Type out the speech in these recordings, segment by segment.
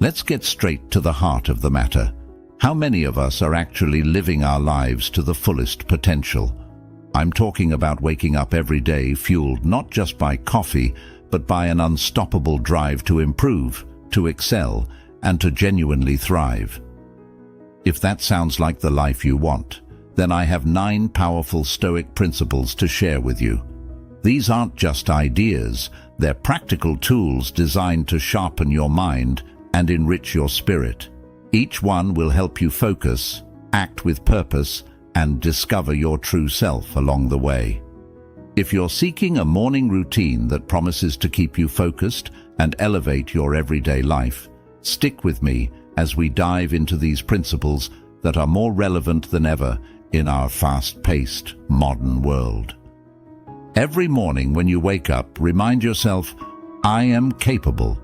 Let's get straight to the heart of the matter. How many of us are actually living our lives to the fullest potential? I'm talking about waking up every day fueled not just by coffee, but by an unstoppable drive to improve, to excel, and to genuinely thrive. If that sounds like the life you want, then I have 9 powerful Stoic principles to share with you. These aren't just ideas, they're practical tools designed to sharpen your mind and enrich your spirit. Each one will help you focus, act with purpose, and discover your true self along the way. If you're seeking a morning routine that promises to keep you focused and elevate your everyday life, stick with me as we dive into these principles that are more relevant than ever in our fast-paced, modern world. Every morning when you wake up, remind yourself, I am capable.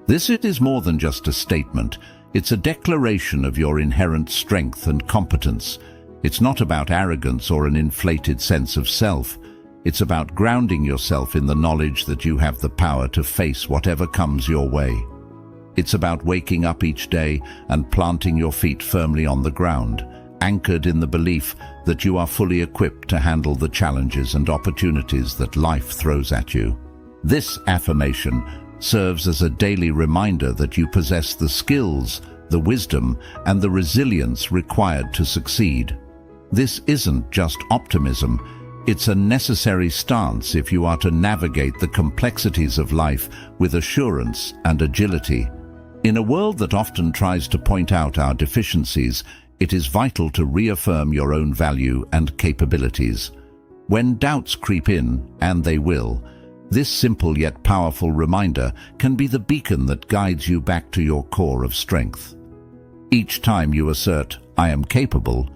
This is more than just a statement. It's a declaration of your inherent strength and competence. It's not about arrogance or an inflated sense of self. It's about grounding yourself in the knowledge that you have the power to face whatever comes your way. It's about waking up each day and planting your feet firmly on the ground, anchored in the belief that you are fully equipped to handle the challenges and opportunities that life throws at you. This affirmation serves as a daily reminder that you possess the skills, the wisdom, and the resilience required to succeed. This isn't just optimism, it's a necessary stance if you are to navigate the complexities of life with assurance and agility. In a world that often tries to point out our deficiencies, it is vital to reaffirm your own value and capabilities. When doubts creep in, and they will, this simple yet powerful reminder can be the beacon that guides you back to your core of strength. Each time you assert, I am capable,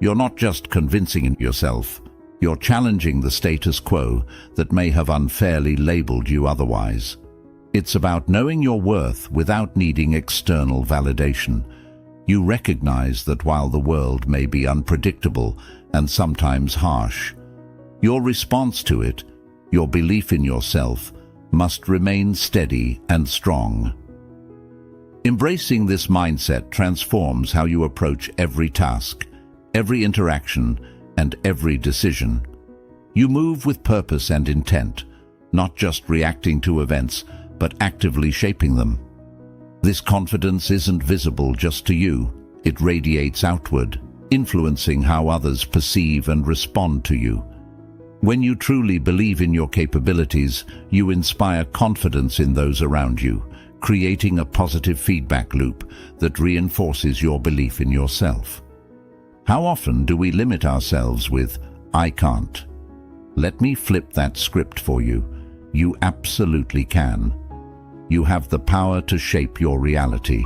you're not just convincing yourself, you're challenging the status quo that may have unfairly labeled you otherwise. It's about knowing your worth without needing external validation. You recognize that while the world may be unpredictable and sometimes harsh, your response to it, your belief in yourself, must remain steady and strong. Embracing this mindset transforms how you approach every task, every interaction, and every decision. You move with purpose and intent, not just reacting to events, but actively shaping them. This confidence isn't visible just to you. It radiates outward, influencing how others perceive and respond to you. When you truly believe in your capabilities, you inspire confidence in those around you, creating a positive feedback loop that reinforces your belief in yourself. How often do we limit ourselves with, I can't? Let me flip that script for you. You absolutely can. You have the power to shape your reality.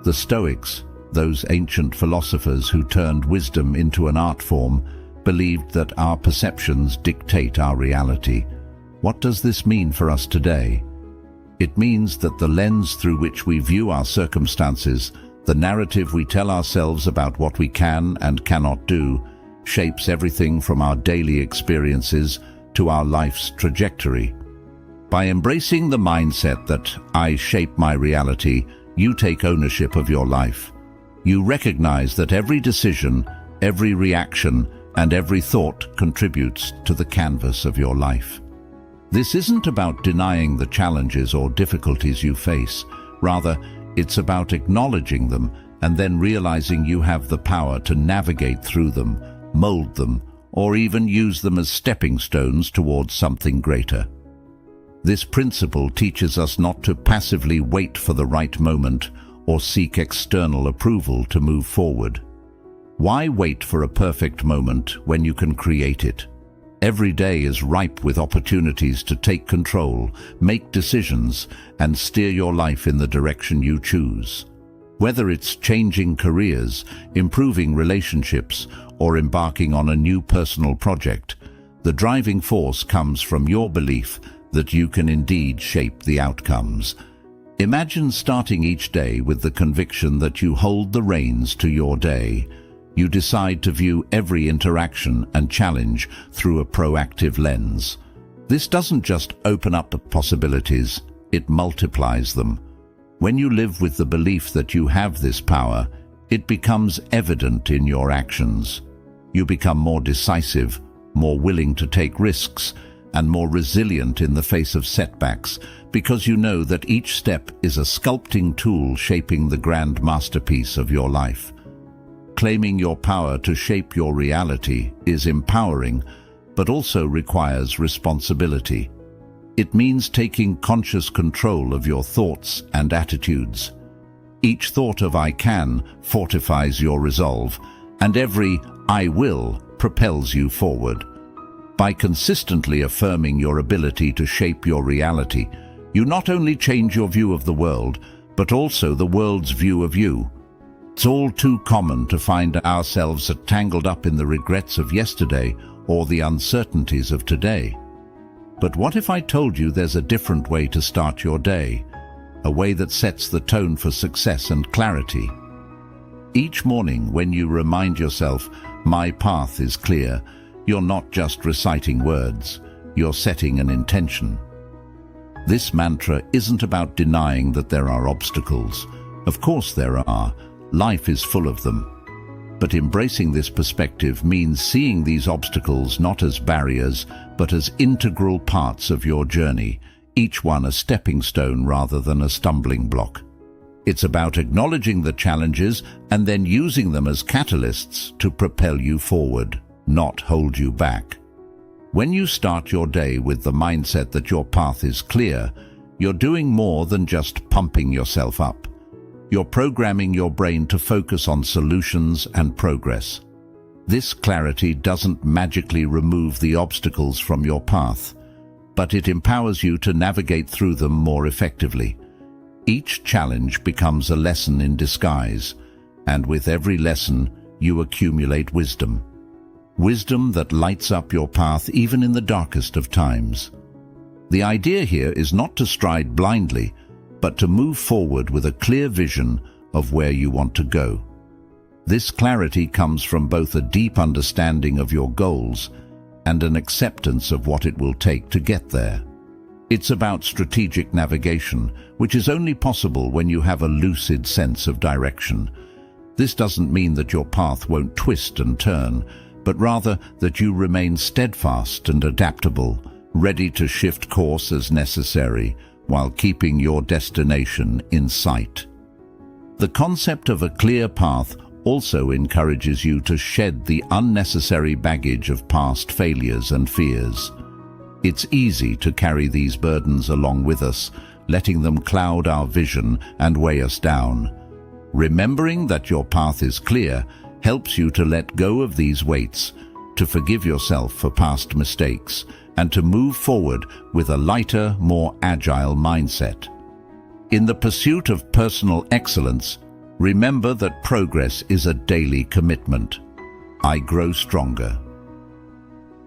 The Stoics, those ancient philosophers who turned wisdom into an art form, believed that our perceptions dictate our reality. What does this mean for us today? It means that the lens through which we view our circumstances, the narrative we tell ourselves about what we can and cannot do, shapes everything from our daily experiences to our life's trajectory. By embracing the mindset that I shape my reality, you take ownership of your life. You recognize that every decision, every reaction, and every thought contributes to the canvas of your life. This isn't about denying the challenges or difficulties you face. Rather, it's about acknowledging them and then realizing you have the power to navigate through them, mold them, or even use them as stepping stones towards something greater. This principle teaches us not to passively wait for the right moment or seek external approval to move forward. Why wait for a perfect moment when you can create it? Every day is ripe with opportunities to take control, make decisions, and steer your life in the direction you choose. Whether it's changing careers, improving relationships, or embarking on a new personal project, the driving force comes from your belief that you can indeed shape the outcomes. Imagine starting each day with the conviction that you hold the reins to your day. You decide to view every interaction and challenge through a proactive lens. This doesn't just open up the possibilities, it multiplies them. When you live with the belief that you have this power, it becomes evident in your actions. You become more decisive, more willing to take risks, and more resilient in the face of setbacks, because you know that each step is a sculpting tool shaping the grand masterpiece of your life. Claiming your power to shape your reality is empowering, but also requires responsibility. It means taking conscious control of your thoughts and attitudes. Each thought of "I can" fortifies your resolve, and every "I will" propels you forward. By consistently affirming your ability to shape your reality, you not only change your view of the world, but also the world's view of you. It's all too common to find ourselves tangled up in the regrets of yesterday or the uncertainties of today. But what if I told you there's a different way to start your day? A way that sets the tone for success and clarity. Each morning when you remind yourself, "My path is clear," you're not just reciting words, you're setting an intention. This mantra isn't about denying that there are obstacles. Of course there are. Life is full of them. But embracing this perspective means seeing these obstacles not as barriers, but as integral parts of your journey, each one a stepping stone rather than a stumbling block. It's about acknowledging the challenges and then using them as catalysts to propel you forward, not hold you back. When you start your day with the mindset that your path is clear, you're doing more than just pumping yourself up. You're programming your brain to focus on solutions and progress. This clarity doesn't magically remove the obstacles from your path, but it empowers you to navigate through them more effectively. Each challenge becomes a lesson in disguise, and with every lesson, you accumulate wisdom. Wisdom that lights up your path even in the darkest of times. The idea here is not to stride blindly, but to move forward with a clear vision of where you want to go. This clarity comes from both a deep understanding of your goals and an acceptance of what it will take to get there. It's about strategic navigation, which is only possible when you have a lucid sense of direction. This doesn't mean that your path won't twist and turn, but rather that you remain steadfast and adaptable, ready to shift course as necessary, while keeping your destination in sight. The concept of a clear path also encourages you to shed the unnecessary baggage of past failures and fears. It's easy to carry these burdens along with us, letting them cloud our vision and weigh us down. Remembering that your path is clear helps you to let go of these weights, to forgive yourself for past mistakes, and to move forward with a lighter, more agile mindset. In the pursuit of personal excellence, remember that progress is a daily commitment. I grow stronger.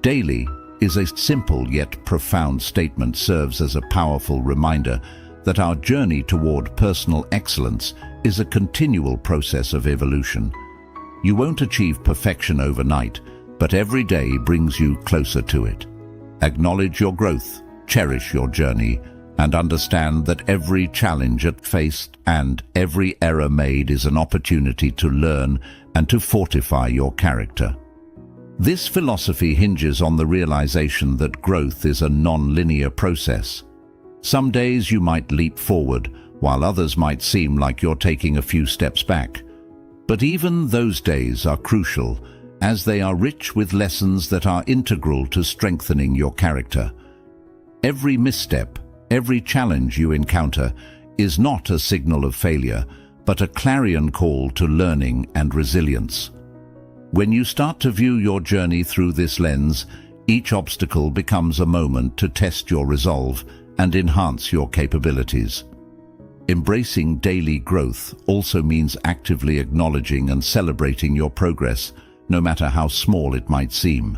Daily is a simple yet profound statement, serves as a powerful reminder that our journey toward personal excellence is a continual process of evolution. You won't achieve perfection overnight, but every day brings you closer to it. Acknowledge your growth, cherish your journey, and understand that every challenge faced and every error made is an opportunity to learn and to fortify your character. This philosophy hinges on the realization that growth is a non-linear process. Some days you might leap forward, while others might seem like you're taking a few steps back. But even those days are crucial, as they are rich with lessons that are integral to strengthening your character. Every misstep, every challenge you encounter is not a signal of failure, but a clarion call to learning and resilience. When you start to view your journey through this lens, each obstacle becomes a moment to test your resolve and enhance your capabilities. Embracing daily growth also means actively acknowledging and celebrating your progress, no matter how small it might seem.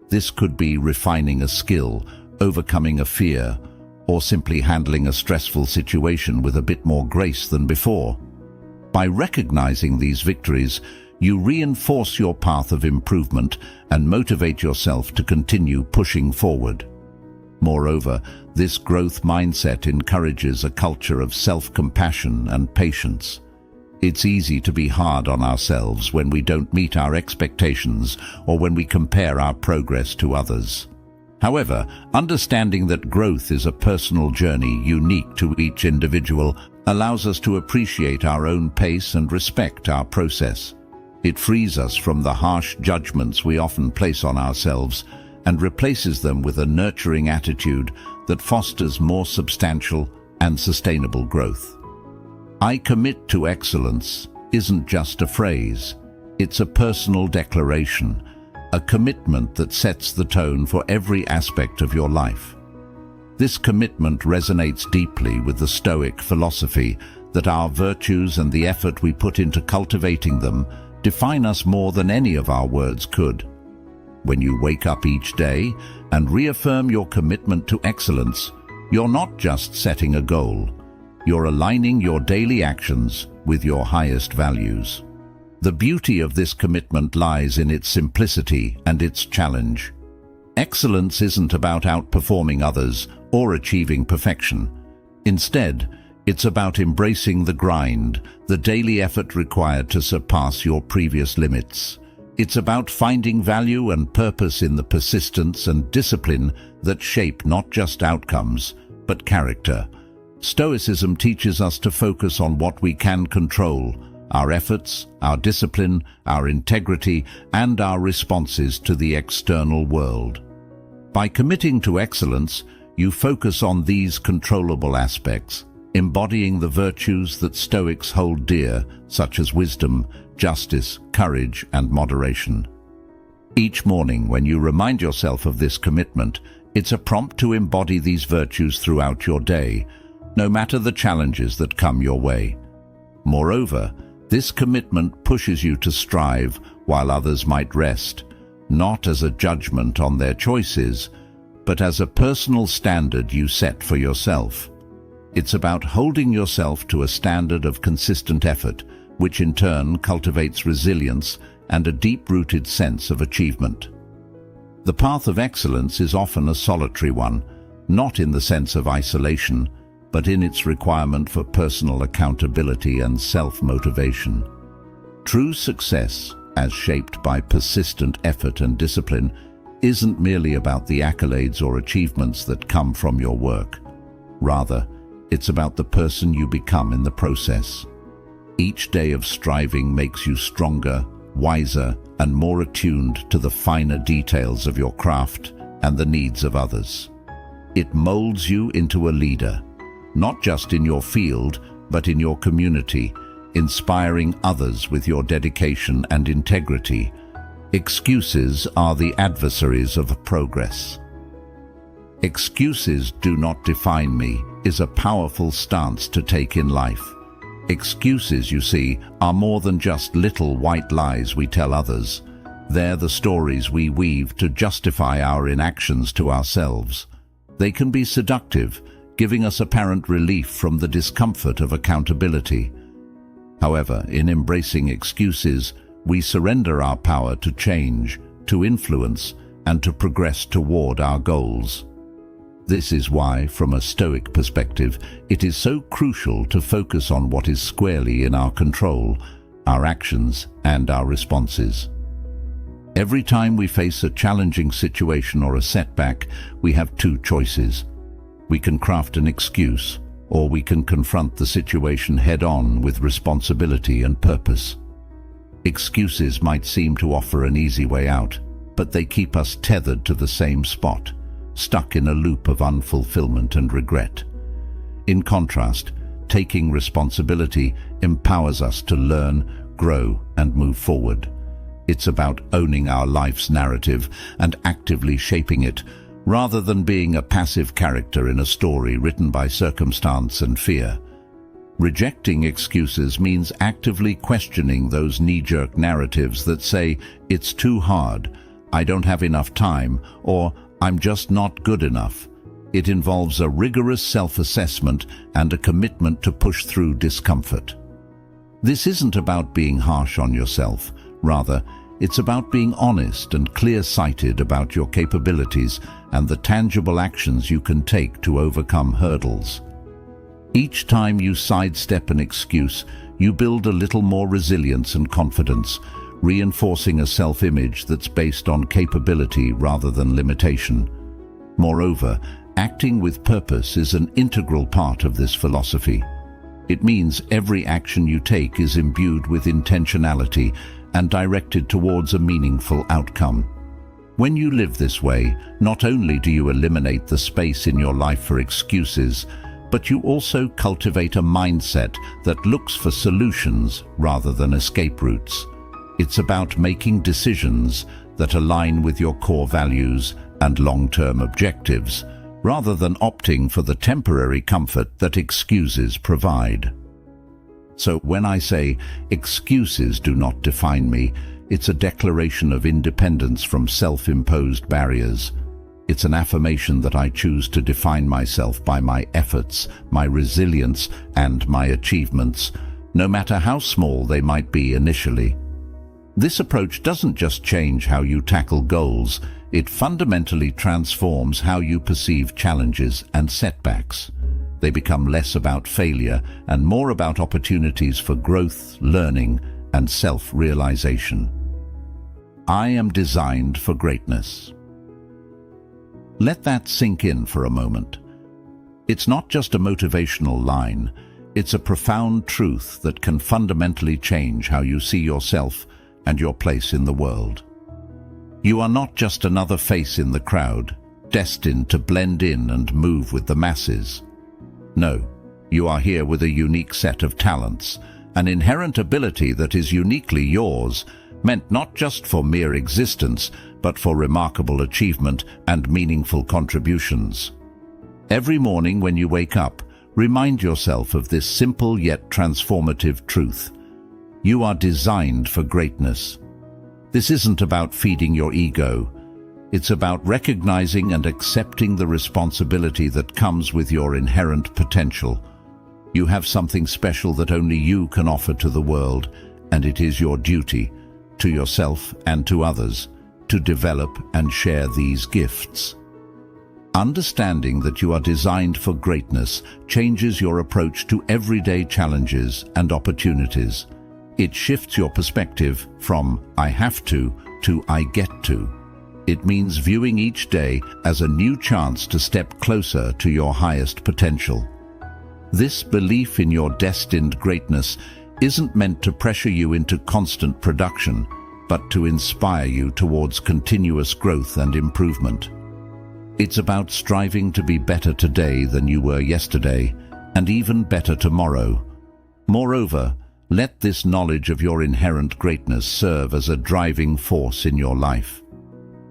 This could be refining a skill, overcoming a fear, or simply handling a stressful situation with a bit more grace than before. By recognizing these victories, you reinforce your path of improvement and motivate yourself to continue pushing forward. Moreover, this growth mindset encourages a culture of self-compassion and patience. It's easy to be hard on ourselves when we don't meet our expectations or when we compare our progress to others. However, understanding that growth is a personal journey unique to each individual allows us to appreciate our own pace and respect our process. It frees us from the harsh judgments we often place on ourselves and replaces them with a nurturing attitude that fosters more substantial and sustainable growth. "I commit to excellence" isn't just a phrase, it's a personal declaration, a commitment that sets the tone for every aspect of your life. This commitment resonates deeply with the Stoic philosophy that our virtues and the effort we put into cultivating them define us more than any of our words could. When you wake up each day and reaffirm your commitment to excellence, you're not just setting a goal, you're aligning your daily actions with your highest values. The beauty of this commitment lies in its simplicity and its challenge. Excellence isn't about outperforming others or achieving perfection. Instead, it's about embracing the grind, the daily effort required to surpass your previous limits. It's about finding value and purpose in the persistence and discipline that shape not just outcomes, but character. Stoicism teaches us to focus on what we can control: our efforts, our discipline, our integrity, and our responses to the external world. By committing to excellence, you focus on these controllable aspects, embodying the virtues that Stoics hold dear, such as wisdom, justice, courage, and moderation. Each morning, when you remind yourself of this commitment, it's a prompt to embody these virtues throughout your day, no matter the challenges that come your way. Moreover, this commitment pushes you to strive while others might rest, not as a judgment on their choices, but as a personal standard you set for yourself. It's about holding yourself to a standard of consistent effort, which in turn cultivates resilience and a deep-rooted sense of achievement. The path of excellence is often a solitary one, not in the sense of isolation, but in its requirement for personal accountability and self-motivation. True success, as shaped by persistent effort and discipline, isn't merely about the accolades or achievements that come from your work. Rather, it's about the person you become in the process. Each day of striving makes you stronger, wiser, and more attuned to the finer details of your craft and the needs of others. It molds you into a leader, not just in your field, but in your community, inspiring others with your dedication and integrity. Excuses are the adversaries of progress. "Excuses do not define me" is a powerful stance to take in life. Excuses, you see, are more than just little white lies we tell others. They're the stories we weave to justify our inactions to ourselves. They can be seductive, giving us apparent relief from the discomfort of accountability. However, in embracing excuses, we surrender our power to change, to influence, and to progress toward our goals. This is why, from a Stoic perspective, it is so crucial to focus on what is squarely in our control, our actions and our responses. Every time we face a challenging situation or a setback, we have two choices. We can craft an excuse, or we can confront the situation head-on with responsibility and purpose. Excuses might seem to offer an easy way out, but they keep us tethered to the same spot, stuck in a loop of unfulfillment and regret. In contrast, taking responsibility empowers us to learn, grow, and move forward. It's about owning our life's narrative and actively shaping it, rather than being a passive character in a story written by circumstance and fear. Rejecting excuses means actively questioning those knee-jerk narratives that say, "It's too hard," "I don't have enough time," or "I'm just not good enough." It involves a rigorous self-assessment and a commitment to push through discomfort. This isn't about being harsh on yourself. Rather, it's about being honest and clear-sighted about your capabilities and the tangible actions you can take to overcome hurdles. Each time you sidestep an excuse, you build a little more resilience and confidence, reinforcing a self-image that's based on capability rather than limitation. Moreover, acting with purpose is an integral part of this philosophy. It means every action you take is imbued with intentionality and directed towards a meaningful outcome. When you live this way, not only do you eliminate the space in your life for excuses, but you also cultivate a mindset that looks for solutions rather than escape routes. It's about making decisions that align with your core values and long-term objectives, rather than opting for the temporary comfort that excuses provide. So when I say, excuses do not define me, it's a declaration of independence from self-imposed barriers. It's an affirmation that I choose to define myself by my efforts, my resilience, and my achievements, no matter how small they might be initially. This approach doesn't just change how you tackle goals, it fundamentally transforms how you perceive challenges and setbacks. They become less about failure and more about opportunities for growth, learning, and self-realization. I am designed for greatness. Let that sink in for a moment. It's not just a motivational line, it's a profound truth that can fundamentally change how you see yourself and your place in the world. You are not just another face in the crowd, destined to blend in and move with the masses. No, you are here with a unique set of talents, an inherent ability that is uniquely yours, meant not just for mere existence, but for remarkable achievement and meaningful contributions. Every morning when you wake up, remind yourself of this simple yet transformative truth. You are designed for greatness. This isn't about feeding your ego. It's about recognizing and accepting the responsibility that comes with your inherent potential. You have something special that only you can offer to the world, and it is your duty, to yourself and to others, to develop and share these gifts. Understanding that you are designed for greatness changes your approach to everyday challenges and opportunities. It shifts your perspective from "I have to" "I get to." It means viewing each day as a new chance to step closer to your highest potential. This belief in your destined greatness isn't meant to pressure you into constant production, but to inspire you towards continuous growth and improvement. It's about striving to be better today than you were yesterday, and even better tomorrow. Moreover, let this knowledge of your inherent greatness serve as a driving force in your life.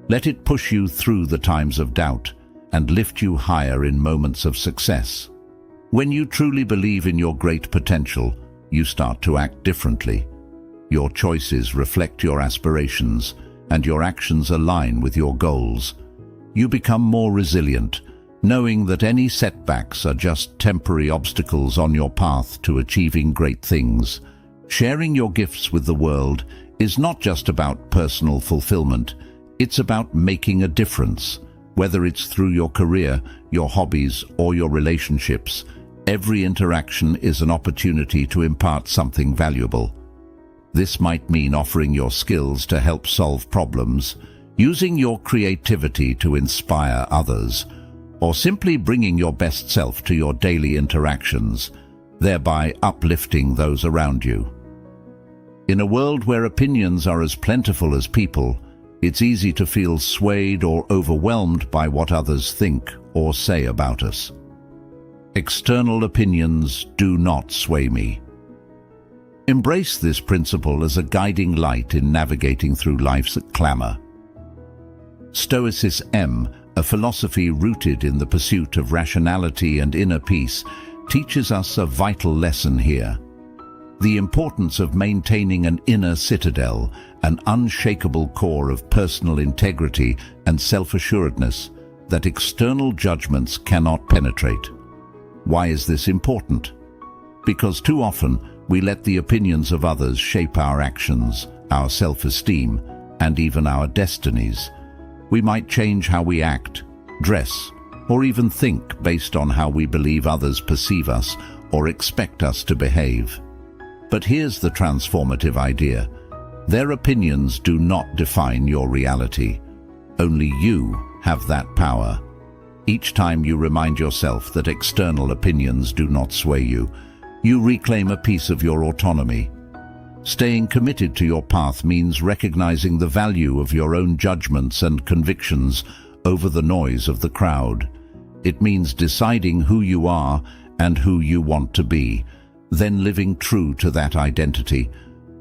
Let it push you through the times of doubt and lift you higher in moments of success. When you truly believe in your great potential, you start to act differently. Your choices reflect your aspirations, and your actions align with your goals. You become more resilient, knowing that any setbacks are just temporary obstacles on your path to achieving great things. Sharing your gifts with the world is not just about personal fulfillment, it's about making a difference. Whether it's through your career, your hobbies, or your relationships, every interaction is an opportunity to impart something valuable. This might mean offering your skills to help solve problems, using your creativity to inspire others, or simply bringing your best self to your daily interactions, thereby uplifting those around you. In a world where opinions are as plentiful as people, it's easy to feel swayed or overwhelmed by what others think or say about us. External opinions do not sway me. Embrace this principle as a guiding light in navigating through life's clamor. Stoicism, a philosophy rooted in the pursuit of rationality and inner peace, teaches us a vital lesson here. The importance of maintaining an inner citadel, an unshakable core of personal integrity and self-assuredness that external judgments cannot penetrate. Why is this important? Because too often we let the opinions of others shape our actions, our self-esteem, and even our destinies. We might change how we act, dress, or even think based on how we believe others perceive us or expect us to behave. But here's the transformative idea. Their opinions do not define your reality. Only you have that power. Each time you remind yourself that external opinions do not sway you, you reclaim a piece of your autonomy. Staying committed to your path means recognizing the value of your own judgments and convictions over the noise of the crowd. It means deciding who you are and who you want to be, then living true to that identity,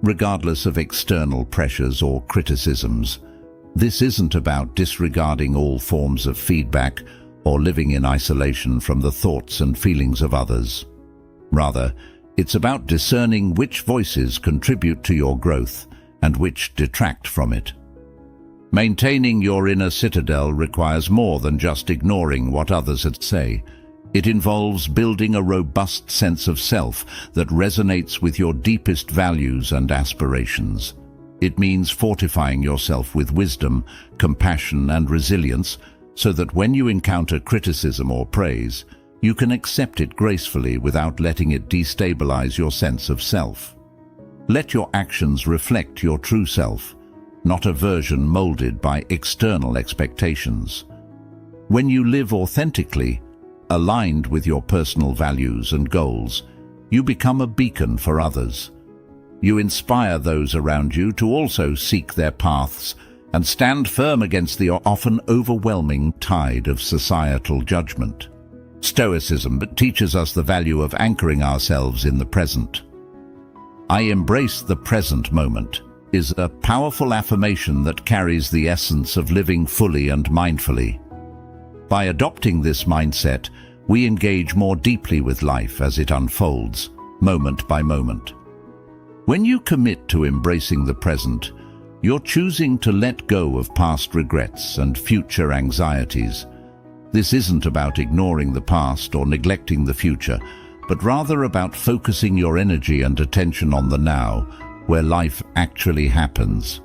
regardless of external pressures or criticisms. This isn't about disregarding all forms of feedback or living in isolation from the thoughts and feelings of others. Rather, it's about discerning which voices contribute to your growth and which detract from it. Maintaining your inner citadel requires more than just ignoring what others say. It involves building a robust sense of self that resonates with your deepest values and aspirations. It means fortifying yourself with wisdom, compassion, and resilience so that when you encounter criticism or praise, you can accept it gracefully without letting it destabilize your sense of self. Let your actions reflect your true self, not a version molded by external expectations. When you live authentically, aligned with your personal values and goals, you become a beacon for others. You inspire those around you to also seek their paths and stand firm against the often overwhelming tide of societal judgment. Stoicism teaches us the value of anchoring ourselves in the present. "I embrace the present moment" is a powerful affirmation that carries the essence of living fully and mindfully. By adopting this mindset, we engage more deeply with life as it unfolds, moment by moment. When you commit to embracing the present, you're choosing to let go of past regrets and future anxieties. This isn't about ignoring the past or neglecting the future, but rather about focusing your energy and attention on the now, where life actually happens.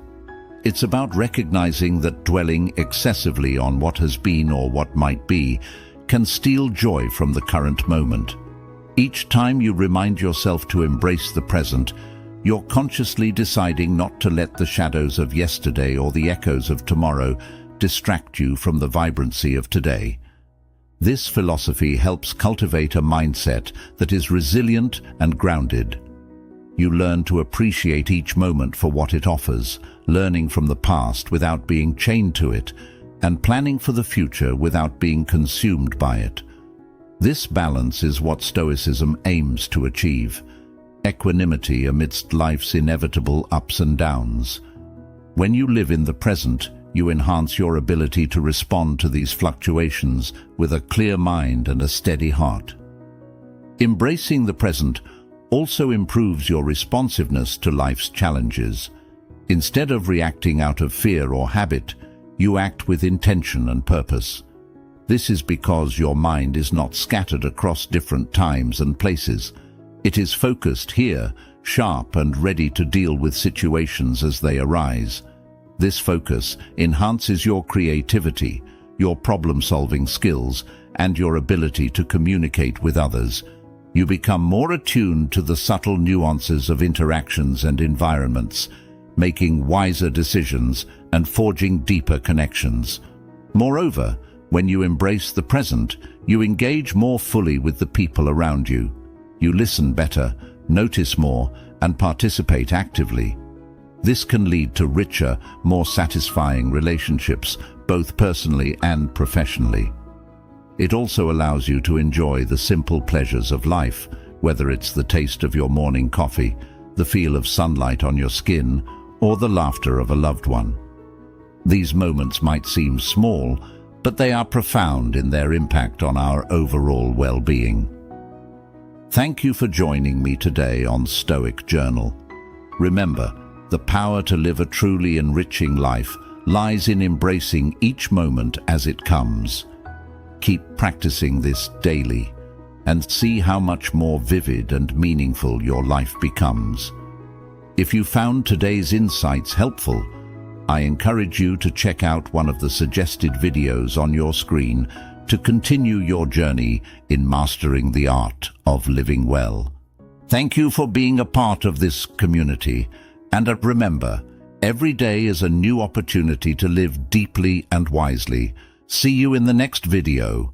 It's about recognizing that dwelling excessively on what has been or what might be can steal joy from the current moment. Each time you remind yourself to embrace the present, you're consciously deciding not to let the shadows of yesterday or the echoes of tomorrow distract you from the vibrancy of today. This philosophy helps cultivate a mindset that is resilient and grounded. You learn to appreciate each moment for what it offers, learning from the past without being chained to it, and planning for the future without being consumed by it. This balance is what Stoicism aims to achieve: equanimity amidst life's inevitable ups and downs. When you live in the present, you enhance your ability to respond to these fluctuations with a clear mind and a steady heart. Embracing the present also improves your responsiveness to life's challenges. Instead of reacting out of fear or habit, you act with intention and purpose. This is because your mind is not scattered across different times and places. It is focused here, sharp and ready to deal with situations as they arise. This focus enhances your creativity, your problem-solving skills, and your ability to communicate with others. You become more attuned to the subtle nuances of interactions and environments, making wiser decisions and forging deeper connections. Moreover, when you embrace the present, you engage more fully with the people around you. You listen better, notice more, and participate actively. This can lead to richer, more satisfying relationships, both personally and professionally. It also allows you to enjoy the simple pleasures of life, whether it's the taste of your morning coffee, the feel of sunlight on your skin, or the laughter of a loved one. These moments might seem small, but they are profound in their impact on our overall well-being. Thank you for joining me today on Stoic Journal. Remember, the power to live a truly enriching life lies in embracing each moment as it comes. Keep practicing this daily and see how much more vivid and meaningful your life becomes. If you found today's insights helpful, I encourage you to check out one of the suggested videos on your screen to continue your journey in mastering the art of living well. Thank you for being a part of this community, and remember, every day is a new opportunity to live deeply and wisely. See you in the next video.